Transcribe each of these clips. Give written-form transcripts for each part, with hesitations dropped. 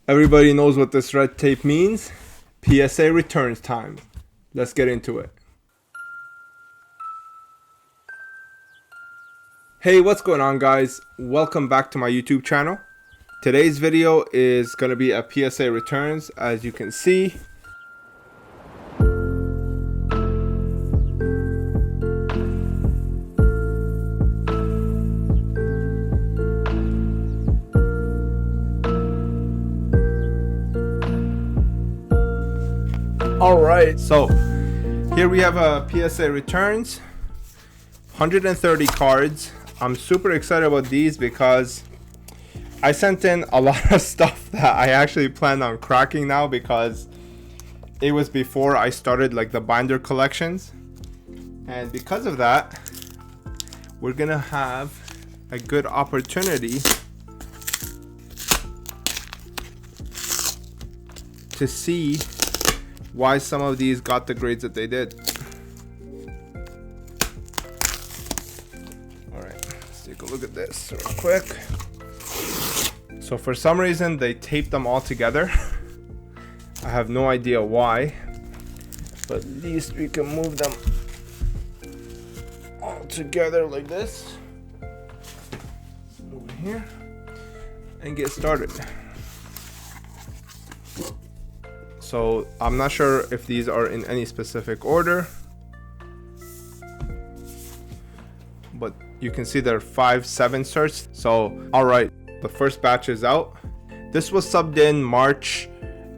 Everybody knows what this red tape means. PSA returns time. Let's get into it. Hey, what's going on, guys? Welcome back to my YouTube channel. Today's video is going to be a PSA returns. As you can see, alright, so here we have a PSA returns, 130 cards. I'm super excited about these because I sent in a lot of stuff that I actually plan on cracking now, because it was before I started like the binder collections, and because of that we're gonna have a good opportunity to see why some of these got the grades that they did. Alright, let's take a look at this real quick. So for some reason they taped them all together. I have no idea why, but at least we can move them all together like this. Over here and get started. So I'm not sure if these are in any specific order, but you can see there are 5, 7 certs. So alright, the first batch is out. This was subbed in March,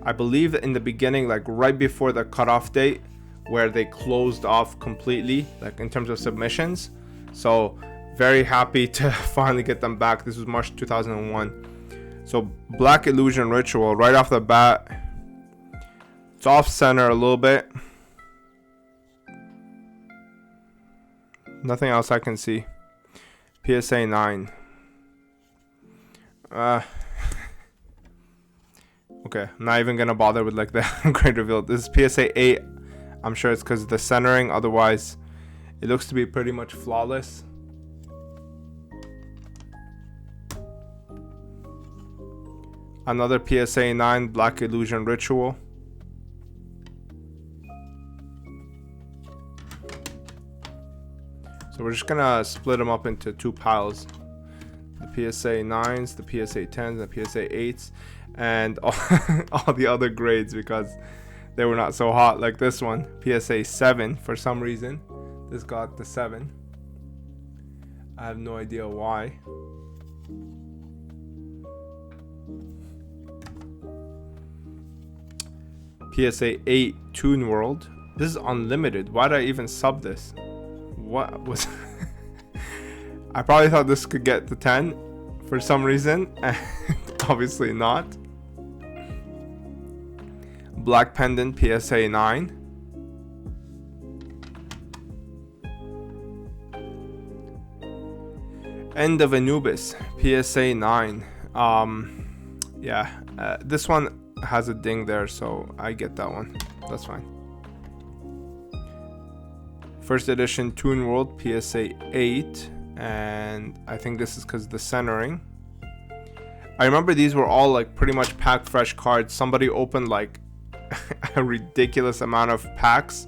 I believe, in the beginning, like right before the cutoff date, where they closed off completely, like in terms of submissions. So very happy to finally get them back. This was March 2001. So Black Illusion Ritual, right off the bat, it's off center a little bit. Nothing else I can see. PSA 9. Okay, I'm not even gonna bother with like the grade reveal. This is PSA 8. I'm sure it's because of the centering, otherwise it looks to be pretty much flawless. Another PSA 9 Black Illusion Ritual. So we're just gonna split them up into 2 piles. The PSA 9s, the PSA 10s, the PSA 8s, and all the other grades, because they were not so hot. Like this one, PSA 7, for some reason. This got the 7. I have no idea why. PSA 8 Toon World. This is unlimited. Why did I even sub this? What was I probably thought this could get the 10 for some reason, and obviously not. Black Pendant PSA 9. End of Anubis PSA 9. This one has a ding there, so I get that one. That's fine. First edition Toon World PSA 8, and I think this is because the centering. I remember these were all like pretty much pack fresh cards. Somebody opened like a ridiculous amount of packs,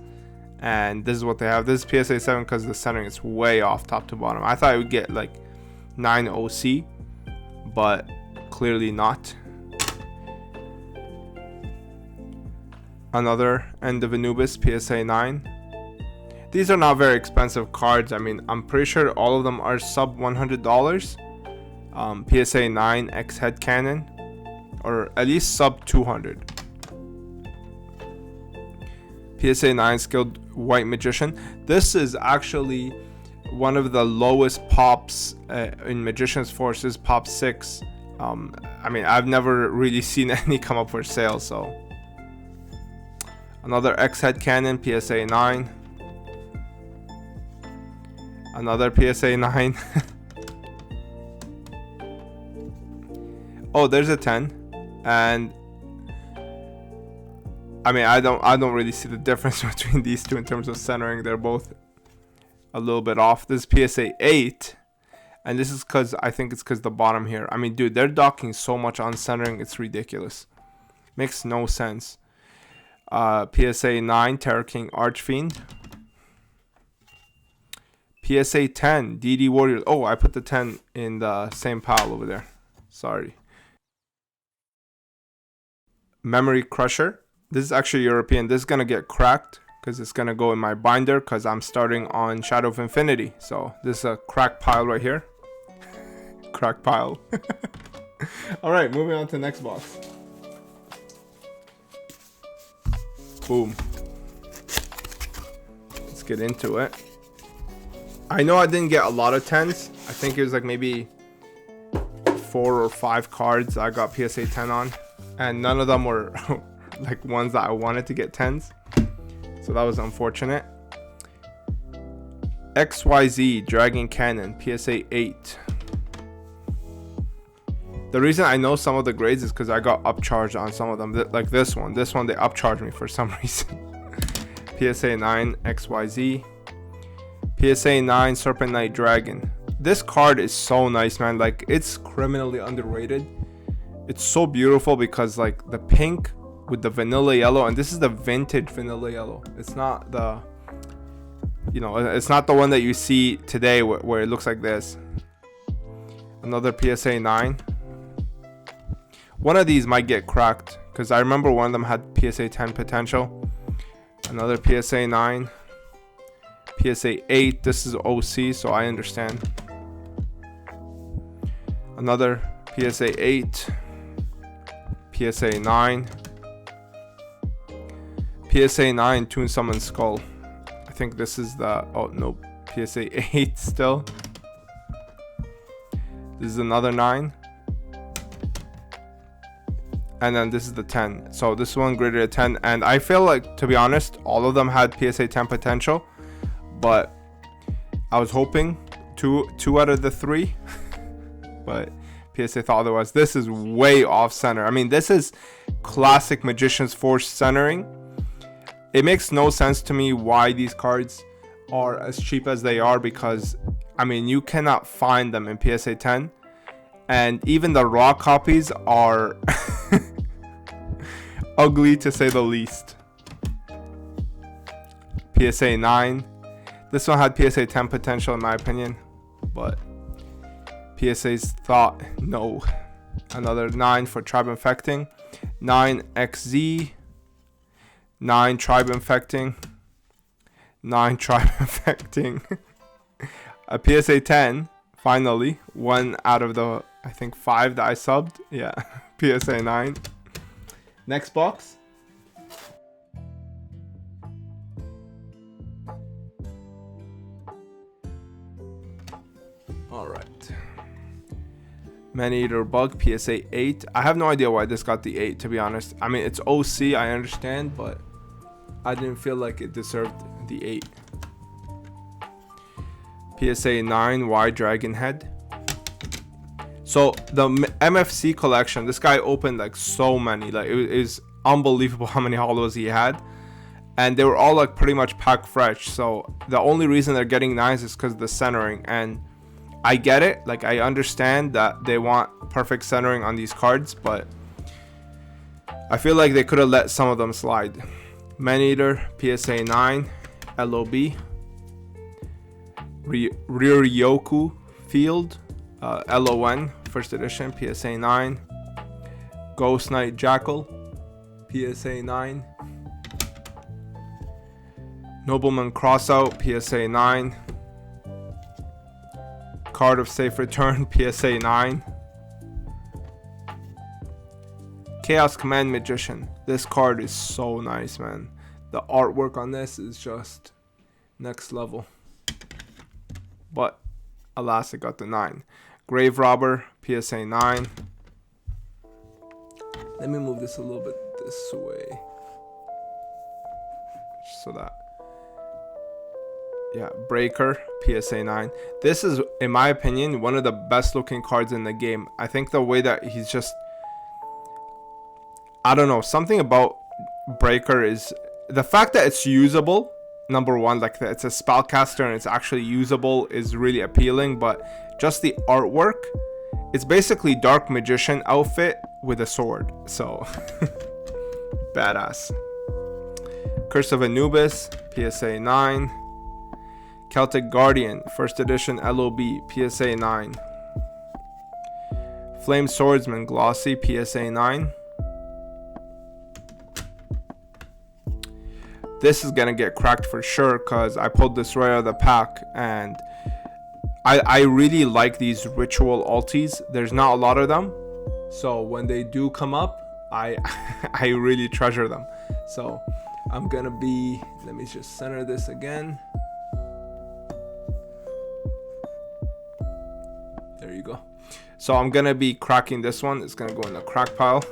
and this is what they have. This is PSA 7 because the centering is way off top to bottom. I thought I would get like 9 OC, but clearly not. Another End of Anubis PSA 9. These are not very expensive cards. I mean, I'm pretty sure all of them are sub $100. PSA 9 X Head Cannon, or at least sub 200. PSA 9 Skilled White Magician. This is actually one of the lowest pops in Magician's Forces, pop 6. I mean, I've never really seen any come up for sale. So another X Head Cannon PSA 9. Another PSA 9. Oh, there's a 10, and I mean, I don't really see the difference between these two in terms of centering. They're both a little bit off. This is PSA 8, and this is because I think it's because the bottom here. I mean, dude, they're docking so much on centering, it's ridiculous. Makes no sense. PSA 9 Terror King Archfiend. PSA 10 DD Warriors. Oh, I put the 10 in the same pile over there. Sorry. Memory Crusher. This is actually European. This is gonna get cracked because it's gonna go in my binder because I'm starting on Shadow of Infinity. So this is a crack pile right here. Crack pile. All right, moving on to the next box. Boom. Let's get into it. I know I didn't get a lot of 10s. I think it was like maybe 4 or 5 cards I got PSA 10 on, and none of them were like ones that I wanted to get 10s, so that was unfortunate. XYZ Dragon Cannon PSA 8. The reason I know some of the grades is because I got upcharged on some of them. Like this one they upcharged me for some reason. PSA 9 XYZ. PSA 9 Serpent Knight Dragon. This card is so nice, man. Like, it's criminally underrated. It's so beautiful because like the pink with the vanilla yellow, and this is the vintage vanilla yellow. It's not the, you know, it's not the one that you see today where it looks like this. Another PSA 9. One of these might get cracked because I remember one of them had PSA 10 potential. Another PSA 9. PSA 8. This is OC, so I understand. Another PSA 8. PSA 9. PSA 9 Toon Summon Skull. I think this is the, oh no, PSA 8 still. This is another 9. And then this is the 10. So this one graded a 10. And I feel like, to be honest, all of them had PSA 10 potential. But I was hoping two out of the 3. But PSA thought otherwise. This is way off center. I mean, this is classic Magician's Force centering. It makes no sense to me why these cards are as cheap as they are, because I mean, you cannot find them in PSA 10, and even the raw copies are ugly to say the least. PSA 9. This one had PSA 10 potential in my opinion, but PSA's thought no. Another 9 for Tribe Infecting. 9 XZ. 9 Tribe Infecting. 9 Tribe Infecting. A PSA 10, finally. 1 out of the, I think, 5 that I subbed. Yeah, PSA 9. Next box. Alright. Man-Eater Bug, PSA 8. I have no idea why this got the 8, to be honest. I mean, it's OC, I understand, but I didn't feel like it deserved the 8. PSA 9 Y Dragon Head. So the MFC collection, this guy opened like so many, like it is unbelievable how many holos he had, and they were all like pretty much pack fresh. So the only reason they're getting 9s is because of the centering, and I get it, like I understand that they want perfect centering on these cards, but I feel like they could have let some of them slide. Man-Eater PSA 9 LOB. Ryoryoku Field LON first edition PSA 9. Ghost Knight Jackal PSA 9. Nobleman Crossout PSA 9. Card of Safe Return PSA 9. Chaos Command Magician. This card is so nice, man. The artwork on this is just next level. But alas, it got the 9. Grave Robber PSA 9. Let me move this a little bit this way, so that, yeah. Breaker PSA 9. This is, in my opinion, one of the best looking cards in the game. I think the way that he's just, I don't know, something about Breaker is the fact that it's usable. Number one, like it's a spellcaster and it's actually usable is really appealing, but just the artwork, it's basically Dark Magician outfit with a sword. So badass. Curse of Anubis, PSA 9. Celtic Guardian, first edition LOB, PSA 9. Flame Swordsman Glossy, PSA 9. This is gonna get cracked for sure because I pulled this right out of the pack, and I really like these ritual alties. There's not a lot of them, so when they do come up, I I really treasure them. So I'm gonna be, let me just center this again. There you go. So I'm gonna be cracking this one. It's gonna go in the crack pile.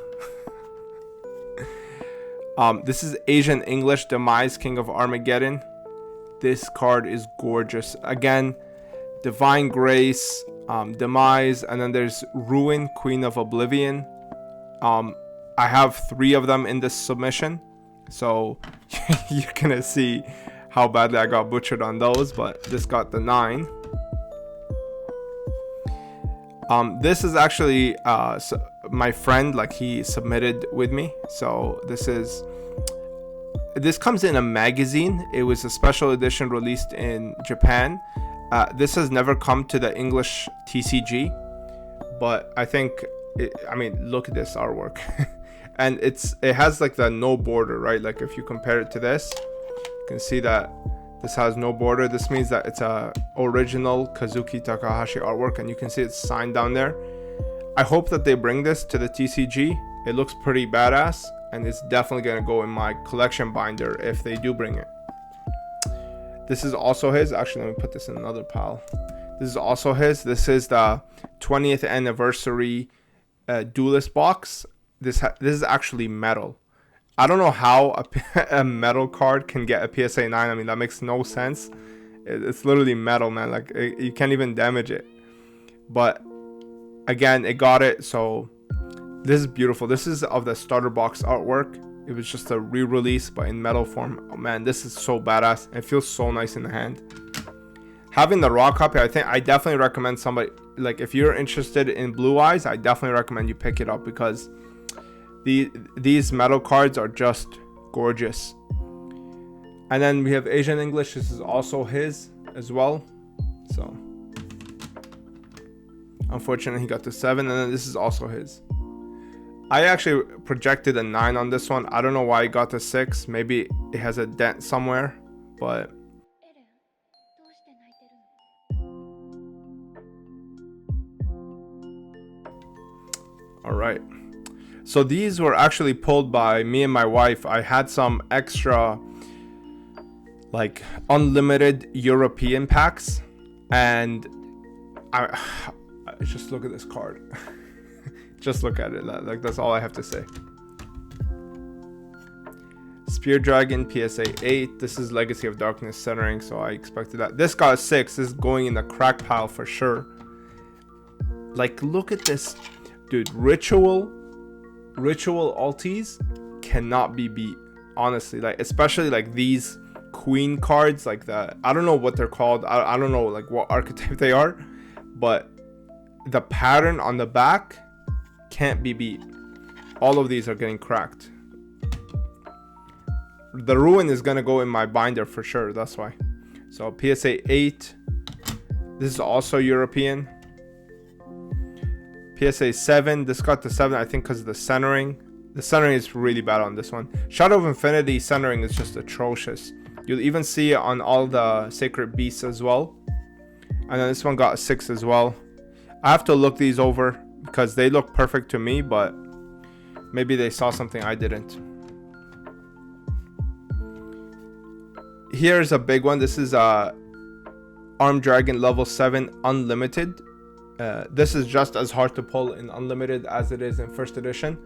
This is Asian English Demise, King of Armageddon. This card is gorgeous. Again, Divine Grace, Demise, and then there's Ruin, Queen of Oblivion. I have 3 of them in this submission, so you're gonna see how badly I got butchered on those, but this got the 9. This is actually my friend, like, he submitted with me. So this comes in a magazine. It was a special edition released in Japan. This has never come to the English TCG, but I think I mean, look at this artwork. And it has like the no border, right? Like if you compare it to this, you can see that this has no border. This means that it's a original Kazuki Takahashi artwork, and you can see it's signed down there. I hope that they bring this to the TCG. It looks pretty badass, and it's definitely gonna go in my collection binder if they do bring it. This is also his. Actually, let me put this in another pile. This is also his. This is the 20th anniversary Duelist box. This is actually metal. I don't know how a metal card can get a PSA 9. I mean, that makes no sense. It's literally metal, man. Like, you can't even damage it. But again, it got it. So this is beautiful. This is of the starter box artwork. It was just a re-release, but in metal form. Oh man, this is so badass. It feels so nice in the hand. Having the raw copy, I definitely recommend somebody, like, if you're interested in Blue Eyes, I definitely recommend you pick it up, because these metal cards are just gorgeous. And then we have Asian English. This is also his as well. So unfortunately, he got the 7, and then this is also his. I actually projected a 9 on this one. I don't know why I got the 6. Maybe it has a dent somewhere, but all right. So these were actually pulled by me and my wife. I had some extra, like, unlimited European packs, and I just look at this card. Just look at it. Like, that's all I have to say. Spear Dragon PSA 8. This is Legacy of Darkness centering, so I expected that. This got a 6. This is going in the crack pile for sure. Like, look at this, dude. Ritual alties cannot be beat, honestly. Like, especially like these queen cards, like the, I don't know what they're called. I don't know like what archetype they are, but the pattern on the back can't be beat. All of these are getting cracked. The Ruin is gonna go in my binder for sure, that's why. So PSA 8. This is also European. PSA 7. This got the 7, I think, because of the centering. The centering is really bad on this one. Shadow of Infinity centering is just atrocious. You'll even see it on all the Sacred Beasts as well. And then this one got a 6 as well. I have to look these over because they look perfect to me, but maybe they saw something I didn't. Here's a big one. This is Armed Dragon level 7 Unlimited. This is just as hard to pull in Unlimited as it is in first edition.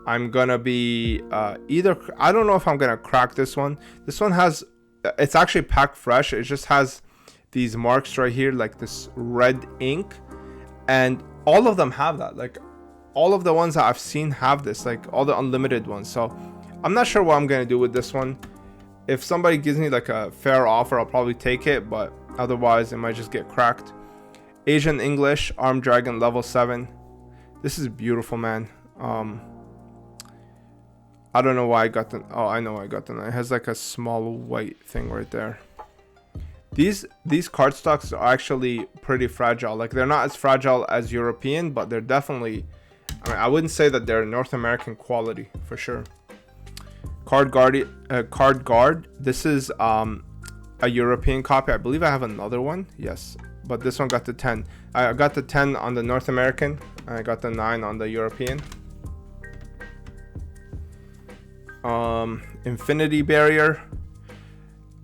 I'm gonna be either, I don't know if I'm gonna crack this one. This one has, it's actually packed fresh. It just has these marks right here, like this red ink, and all of them have that. Like, all of the ones that I've seen have this, like all the Unlimited ones. So I'm not sure what I'm gonna do with this one. If somebody gives me like a fair offer, I'll probably take it, but otherwise it might just get cracked. Asian English Armed Dragon level 7. This is beautiful, man. I don't know why I got the, oh, I know I got the 9. It has like a small white thing right there. These cardstocks are actually pretty fragile. Like, they're not as fragile as European, but they're definitely, I mean, I wouldn't say that they're North American quality for sure. Card guard. This is a European copy. I believe I have another one. Yes, but this one got the 10. I got the 10 on the North American, and I got the 9 on the European. Infinity barrier.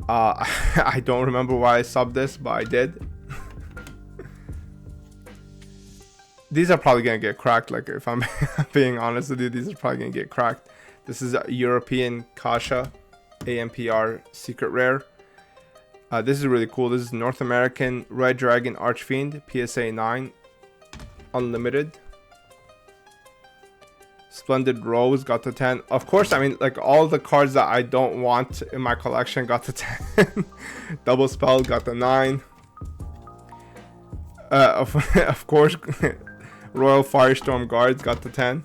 I don't remember why I subbed this, but I did. These are probably gonna get cracked. Like, if I'm being honest with you, these are probably gonna get cracked. This is a European Kasha AMPR secret rare. This is really cool. This is North American Red Dragon Archfiend PSA 9 unlimited. Splendid Rose got the 10. Of course, I mean, like, all the cards that I don't want in my collection got the 10. Double Spell got the 9. Of course, Royal Firestorm Guards got the 10.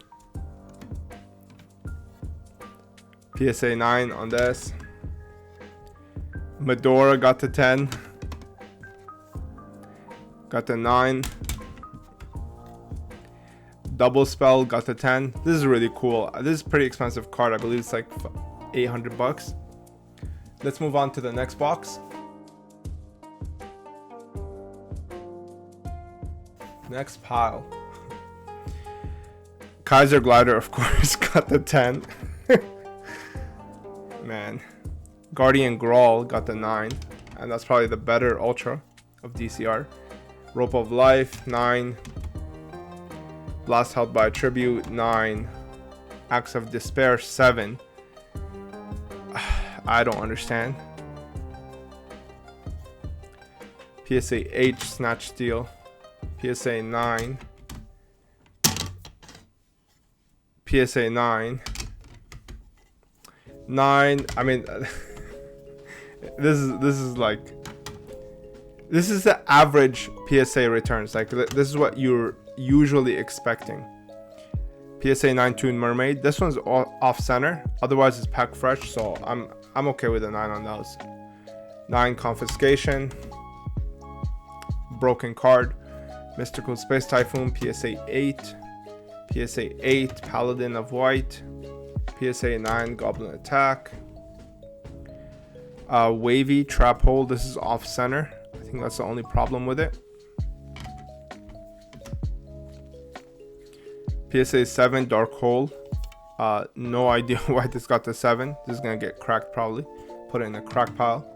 PSA 9 on this. Medora got the 10. Got the 9. Double Spell got the 10. This is really cool. This is a pretty expensive card. I believe it's like 800 bucks. Let's move on to the next box. Next pile. Kaiser Glider, of course, got the 10. Man. Guardian Grawl got the 9. And that's probably the better Ultra of DCR. Rope of Life, 9. Blast Held by Tribute, 9. Acts of Despair, 7. I don't understand. PSA 8, Snatch Steal. PSA 9. PSA 9. 9. I mean, this is like, this is the average PSA returns. Like, this is what you're usually expecting. PSA 9 Toon Mermaid. This one's off center. Otherwise, it's pack fresh. So I'm okay with a 9 on those. 9 Confiscation. Broken Card. Mystical Space Typhoon. PSA 8. PSA 8 Paladin of White. PSA 9 Goblin Attack. Wavy Trap Hole. This is off center. I think that's the only problem with it. PSA 7 Dark Hole. No idea why this got the 7. This is gonna get cracked probably. Put it in a crack pile.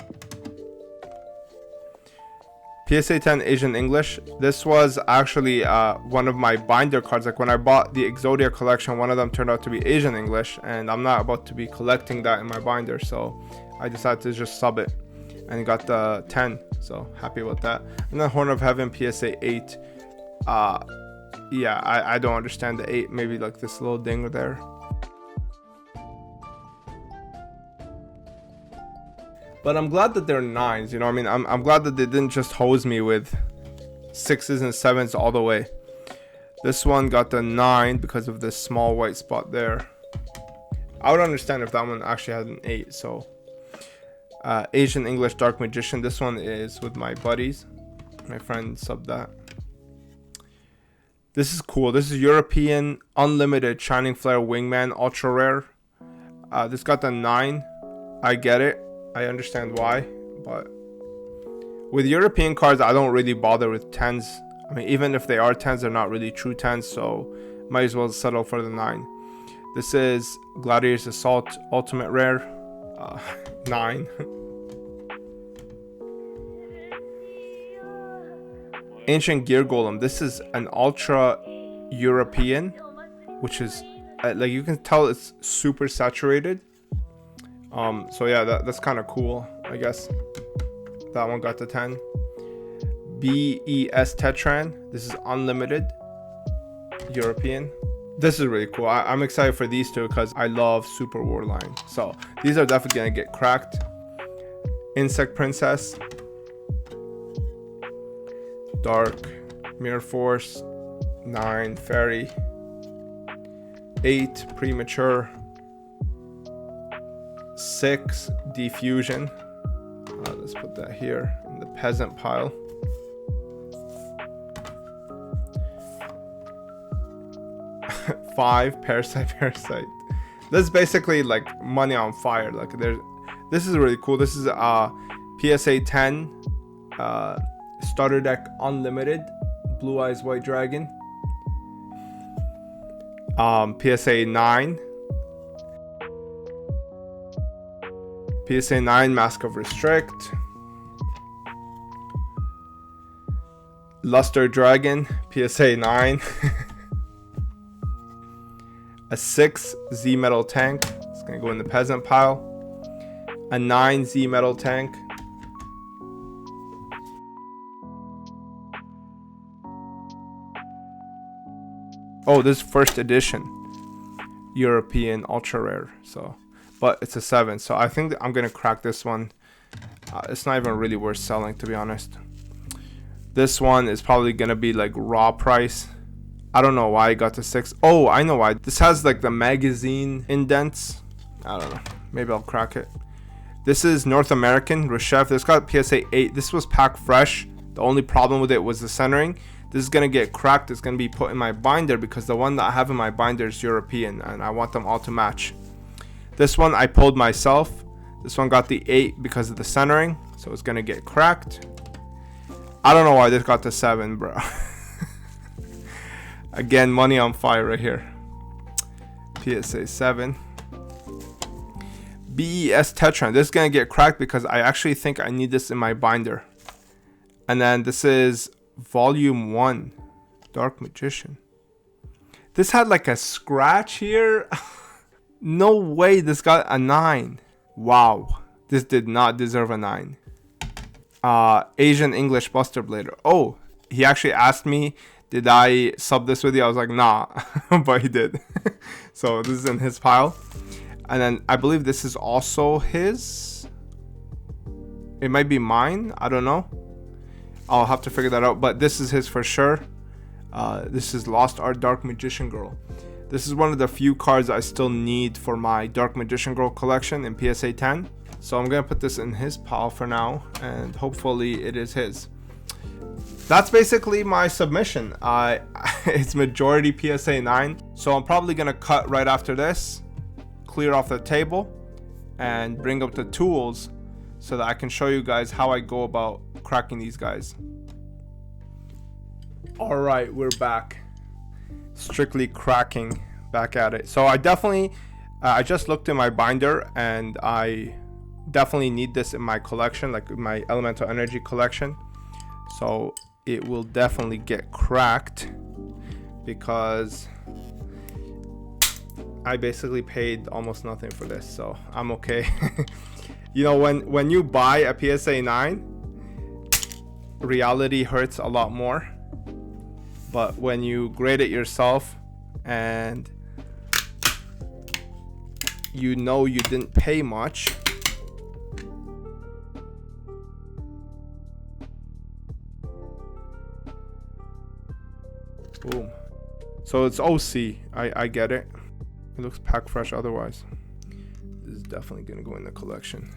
PSA 10 Asian English. This was actually one of my binder cards. Like, when I bought the Exodia collection, one of them turned out to be Asian English, and I'm not about to be collecting that in my binder, so I decided to just sub it and got the 10. So happy about that. And then Horn of Heaven PSA 8. Yeah, I don't understand the 8. Maybe like this little ding there. But I'm glad that they're 9s, you know what I mean? I'm glad that they didn't just hose me with 6s and 7s all the way. This one got the 9 because of this small white spot there. I would understand if that one actually had an 8. So Asian English Dark Magician. This one is with my buddies. My friend subbed that. This is cool. This is European Unlimited Shining Flare Wingman Ultra Rare. This got the 9. I get it. I understand why, but with European cards, I don't really bother with 10s. I mean, even if they are 10s, they're not really true 10s, so might as well settle for the 9. This is Gladiator's Assault Ultimate Rare, 9. Ancient Gear Golem. This is an Ultra European, which is like, you can tell it's super saturated. So yeah, that's kind of cool, I guess. That one got the 10. BES Tetran. This is unlimited European. This is really cool. I'm excited for these two because I love Super Warline. So these are definitely gonna get cracked. Insect Princess. Dark Mirror Force. 9 Fairy. 8 Premature. 6 diffusion. Let's put that here in the peasant pile. 5 parasite. This is basically like money on fire. Like this is really cool. This is PSA 10 starter deck unlimited Blue Eyes White Dragon. PSA 9. PSA 9 Mask of Restrict. Luster Dragon, PSA 9. A 6 Z Metal Tank. It's gonna go in the peasant pile. A 9 Z Metal Tank. Oh, this is first edition European ultra rare. So, but it's a 7. So I think that I'm gonna crack this one. It's not even really worth selling, to be honest. This one is probably gonna be like raw price. I don't know why I got the 6. Oh, I know why. This has like the magazine indents. I don't know. Maybe I'll crack it. This is North American Reshef. This got PSA 8. This was packed fresh. The only problem with it was the centering. This is gonna get cracked. It's gonna be put in my binder because the one that I have in my binder is European and I want them all to match. This one I pulled myself. This one got the 8 because of the centering, so it's gonna get cracked. I don't know why this got the 7, bro. Again, money on fire right here. PSA 7. BES Tetron. This is gonna get cracked because I actually think I need this in my binder. And then this is Volume 1 Dark Magician. This had like a scratch here. No way this got a 9. Wow, this did not deserve a 9. Asian English Buster Blader. Oh, he actually asked me, did I sub this with you? I was like, nah. But he did. So this is in his pile. And then I believe this is also his. It might be mine, I don't know. I'll have to figure that out, but this is his for sure. This is Lost Art Dark Magician Girl. This is one of the few cards I still need for my Dark Magician Girl collection in PSA 10. So I'm gonna put this in his pile for now, and hopefully it is his. That's basically my submission. It's majority PSA 9. So I'm probably gonna cut right after this, clear off the table, and bring up the tools so that I can show you guys how I go about cracking these guys. All right, we're back. Strictly cracking, back at it. So I definitely, I just looked in my binder and I definitely need this in my collection, like my elemental energy collection. So it will definitely get cracked because I basically paid almost nothing for this, so I'm okay. You know, when you buy a PSA 9, reality hurts a lot more. But when you grade it yourself and you know you didn't pay much, boom. So it's OC. I get it. It looks packed fresh otherwise. This is definitely gonna go in the collection.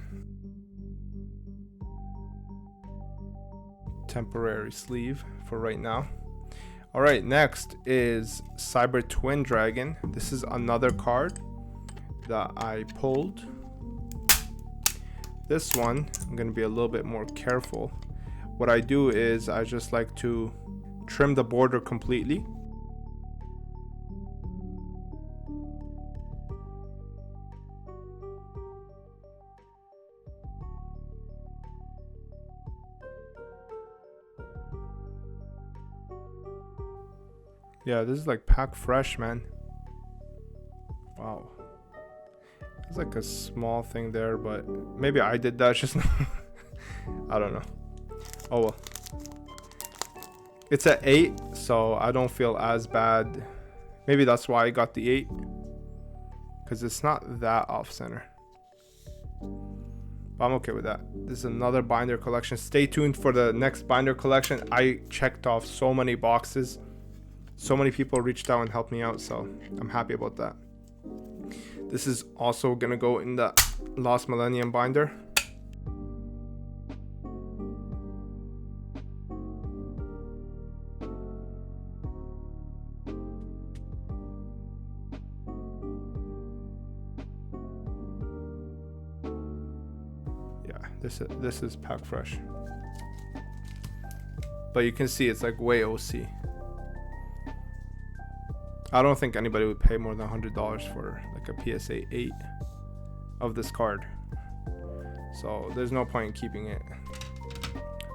Temporary sleeve for right now. All right, next is Cyber Twin Dragon. This is another card that I pulled. This one, I'm gonna be a little bit more careful. What I do is I just like to trim the border completely. Yeah, this is like packed fresh, man. Wow. It's like a small thing there, but maybe I did that just now. I don't know. Oh well. It's an 8, so I don't feel as bad. Maybe that's why I got the 8. Because it's not that off center. But I'm okay with that. This is another binder collection. Stay tuned for the next binder collection. I checked off so many boxes. So many people reached out and helped me out, so I'm happy about that. This is also gonna go in the Lost Millennium binder. Yeah, this is pack fresh. But you can see it's like way OC. I don't think anybody would pay more than $100 for like a PSA 8 of this card. So there's no point in keeping it.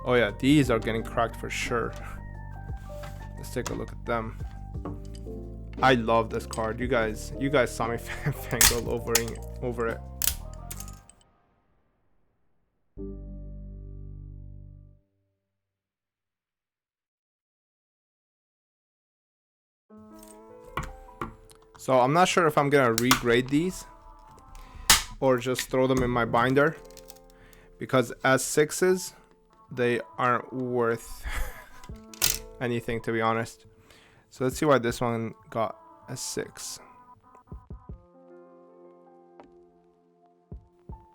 Oh yeah, these are getting cracked for sure. Let's take a look at them. I love this card. You guys saw me fangirl over it. So I'm not sure if I'm gonna regrade these or just throw them in my binder, because as 6s they aren't worth anything, to be honest. So let's see why this one got a 6.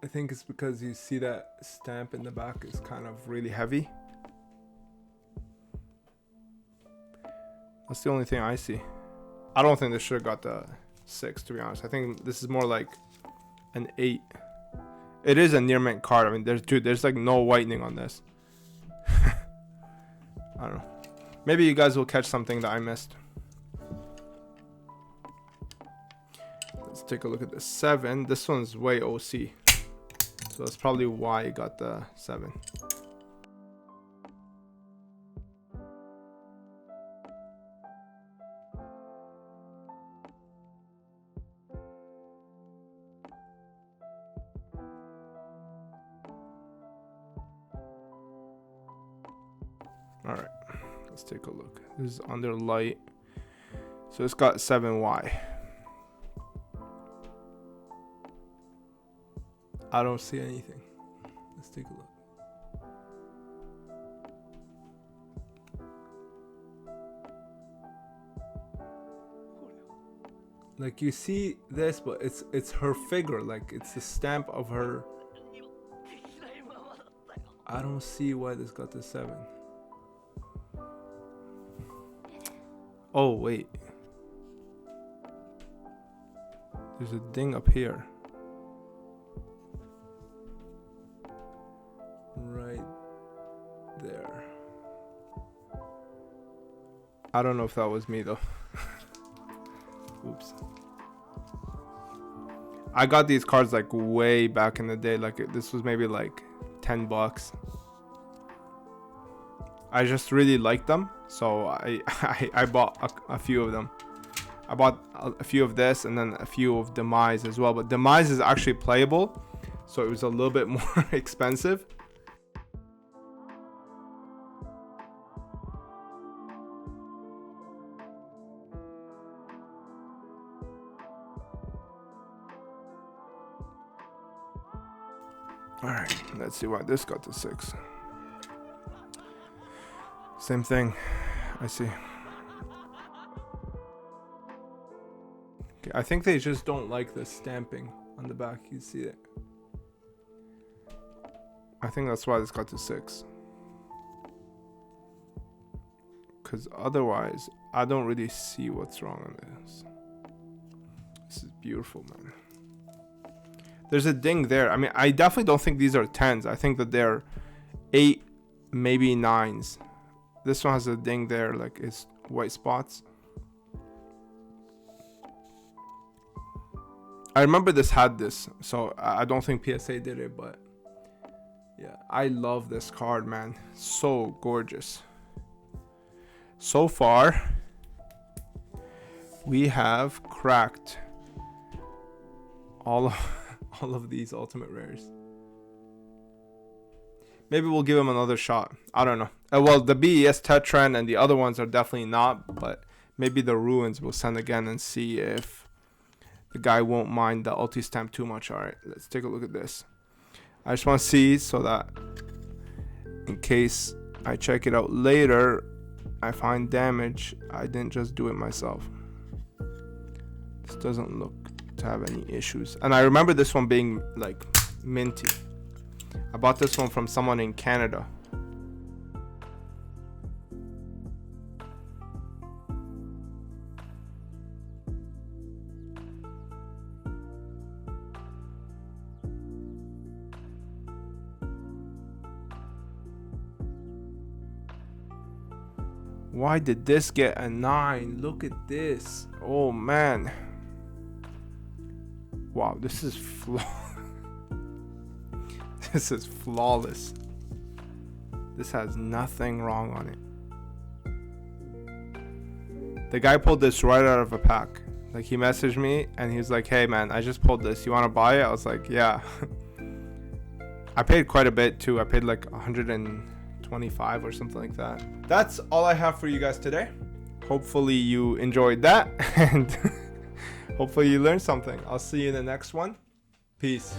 I think it's because you see that stamp in the back is kind of really heavy. That's the only thing I see. I don't think this should have got the 6, to be honest. I think this is more like an 8. It is a near mint card. I mean, there's like no whitening on this. I don't know. Maybe you guys will catch something that I missed. Let's take a look at the 7. This one's way OC. So that's probably why it got the 7. All right, let's take a look. This is under light, so it's got 7Y. I don't see anything. Let's take a look. Like, you see this, but it's her figure. Like, it's the stamp of her. I don't see why this got the 7. Oh wait, there's a ding up here, right there. I don't know if that was me though. Oops. I got these cards like way back in the day. Like, this was maybe like $10. I just really liked them, so I bought a few of them. I bought a few of this and then a few of Demise as well. But Demise is actually playable, so it was a little bit more expensive. All right, let's see why this got to 6. Same thing, I see. Okay, I think they just don't like the stamping on the back. You see it. I think that's why this got to 6. Because otherwise, I don't really see what's wrong on this. This is beautiful, man. There's a ding there. I mean, I definitely don't think these are 10s. I think that they're 8, maybe 9s. This one has a ding there, like it's white spots. I remember this had this, so I don't think PSA did it, but yeah, I love this card, man. So gorgeous. So far, we have cracked all of these ultimate rares. Maybe we'll give him another shot. I don't know. Well, the BES Tetran and the other ones are definitely not, but maybe the Ruins we'll send again and see if the guy won't mind the ulti stamp too much. All right, let's take a look at this. I just want to see so that in case I check it out later, I find damage, I didn't just do it myself. This doesn't look to have any issues. And I remember this one being like minty. I bought this one from someone in Canada. Why did this get a 9? Look at this. Oh man. Wow, this is this is flawless. This has nothing wrong on it. The guy pulled this right out of a pack. Like, he messaged me and he was like, hey man, I just pulled this, you want to buy it? I was like, yeah. I paid quite a bit too. I paid like 125 or something like that. That's all I have for you guys today. Hopefully you enjoyed that and hopefully you learned something. I'll see you in the next one. Peace.